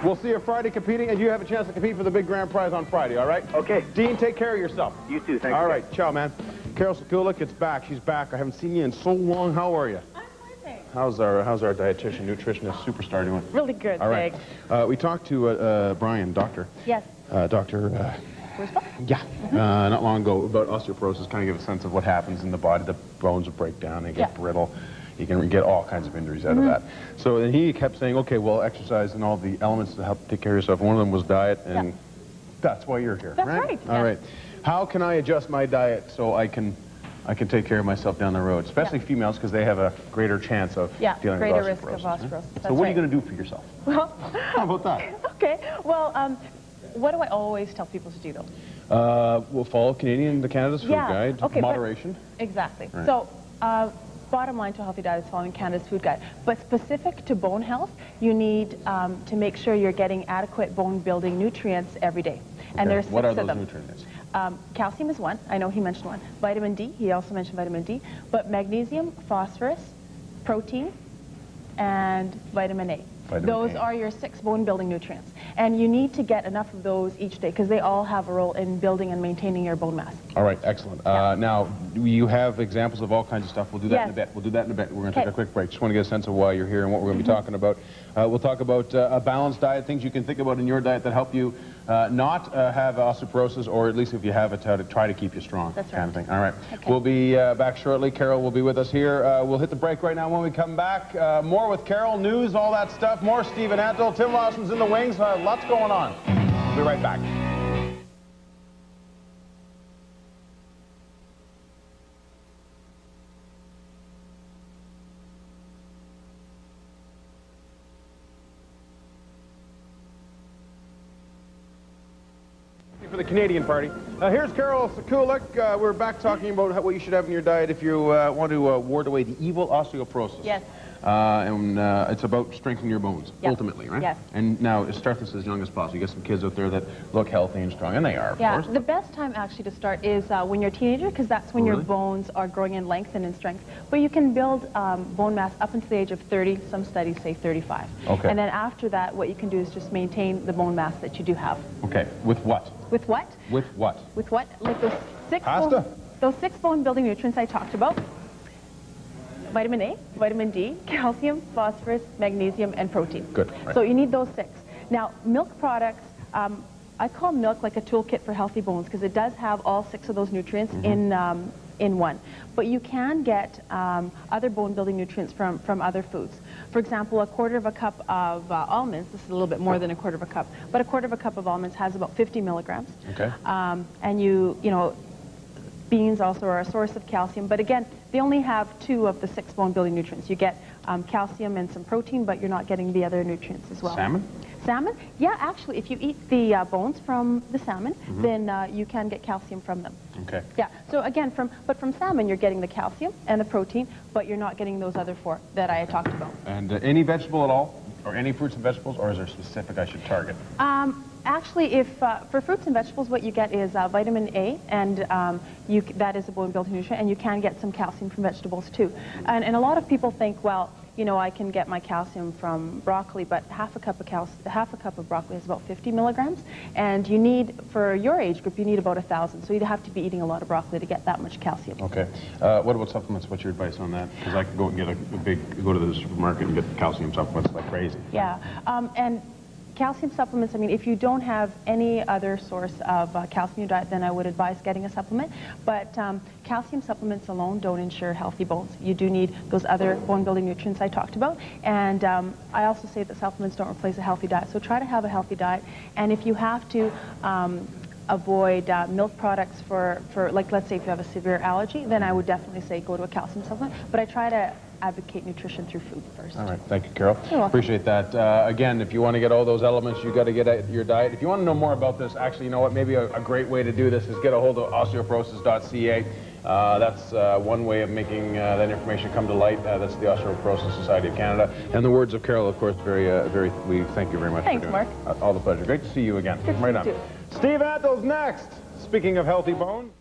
We'll see you Friday competing, and you have a chance to compete for the big grand prize on Friday, all right? Okay. Dean, take care of yourself. You too, thank you. All right, ciao, man. Carol Sekulik, it's back. She's back. I haven't seen you in so long. How are you? I'm fine, thanks. How's our dietitian, nutritionist, superstar doing? Really good, all right. thanks. We talked to Brian, doctor. Yes. Doctor... yeah, not long ago, about osteoporosis, kind of give a sense of what happens in the body. The bones will break down, they get brittle. You can get all kinds of injuries out of that. So then he kept saying, okay, well, exercise and all the elements to help take care of yourself. One of them was diet, and that's why you're here, that's right? All right. How can I adjust my diet so I can take care of myself down the road, especially females, because they have a greater chance of dealing with osteoporosis. greater risk of osteoporosis. So what are you going to do for yourself? Well, how about that? Okay, well, what do I always tell people to do, though? We'll follow the Canada's Food Guide. Okay, moderation. Exactly. Right. So, bottom line to a healthy diet is following Canada's Food Guide. But specific to bone health, you need to make sure you're getting adequate bone-building nutrients every day. And there's 6 what are of those them. nutrients? Calcium is one. I know he mentioned one. Vitamin D, he also mentioned vitamin D. But magnesium, phosphorus, protein, and vitamin A. Those are your 6 bone-building nutrients. And you need to get enough of those each day because they all have a role in building and maintaining your bone mass. All right, excellent. Now, you have examples of all kinds of stuff. We'll do that in a bit. We'll do that in a bit. We're going to take a quick break. Just want to get a sense of why you're here and what we're going to be talking about. We'll talk about a balanced diet, things you can think about in your diet that help you not have osteoporosis, or at least if you have it, to try to keep you strong. That's right. Kind of thing. All right. Okay. We'll be back shortly. Carol will be with us here. We'll hit the break right now. When we come back, more with Carol, news, all that stuff. More Stephen Antle. Tim Lawson's in the wings. Lots going on. We'll be right back. For the Canadian party. Here's Carol Sekulik. We're back talking about what you should have in your diet if you want to ward away the evil osteoporosis. Yes. And it's about strengthening your bones, ultimately, right? Yes. And now, start this as young as possible. You get some kids out there that look healthy and strong, and they are, of course. The best time actually to start is when you're a teenager, because that's when your bones are growing in length and in strength. But you can build bone mass up until the age of 30. Some studies say 35. Okay. And then after that, what you can do is just maintain the bone mass that you do have. Okay. With what? With what? With what? With what? Like those 6 Pasta? Those 6 bone-building nutrients I talked about. Vitamin A, vitamin D, calcium, phosphorus, magnesium, and protein. Good. Right. So you need those 6. Now, milk products, I call milk like a toolkit for healthy bones because it does have all 6 of those nutrients in one. But you can get other bone-building nutrients from other foods. For example, a quarter of a cup of almonds, this is a little bit more than a quarter of a cup, but a quarter of a cup of almonds has about 50 milligrams. Okay. And you know, beans also are a source of calcium, but again, they only have 2 of the 6 bone-building nutrients. You get calcium and some protein, but you're not getting the other nutrients as well. Salmon? Salmon? Yeah, actually, if you eat the bones from the salmon, then you can get calcium from them. Okay. Yeah, so again, from salmon, you're getting the calcium and the protein, but you're not getting those other 4 that I talked about. And any vegetable at all? Or any fruits and vegetables? Or is there specific I should target? Actually, if for fruits and vegetables, what you get is vitamin A, and that is a bone-building nutrient, and you can get some calcium from vegetables too. And a lot of people think, well, you know, I can get my calcium from broccoli, but half a cup of broccoli is about 50 milligrams, and you need, for your age group, you need about 1,000. So you'd have to be eating a lot of broccoli to get that much calcium. Okay. What about supplements? What's your advice on that? Because I could go and get go to the supermarket and get calcium supplements like crazy. Yeah, and calcium supplements, I mean, if you don't have any other source of calcium in your diet, then I would advise getting a supplement. But calcium supplements alone don't ensure healthy bones. You do need those other bone-building nutrients I talked about. And I also say that supplements don't replace a healthy diet. So try to have a healthy diet. And if you have to avoid milk products for, like, let's say if you have a severe allergy, then I would definitely say go to a calcium supplement. But I try to advocate nutrition through food first. All right, thank you, Carol. You're welcome. Appreciate that. Again, if you want to get all those elements, you got to get at your diet. If you want to know more about this, actually, you know what? Maybe a great way to do this is get a hold of osteoporosis.ca. That's one way of making that information come to light. That's the Osteoporosis Society of Canada. And the words of Carol, of course, we thank you very much. Thanks, for doing Mark. All the pleasure. Great to see you again. Good to right see on. you too. Steve Antle's next. Speaking of healthy bones.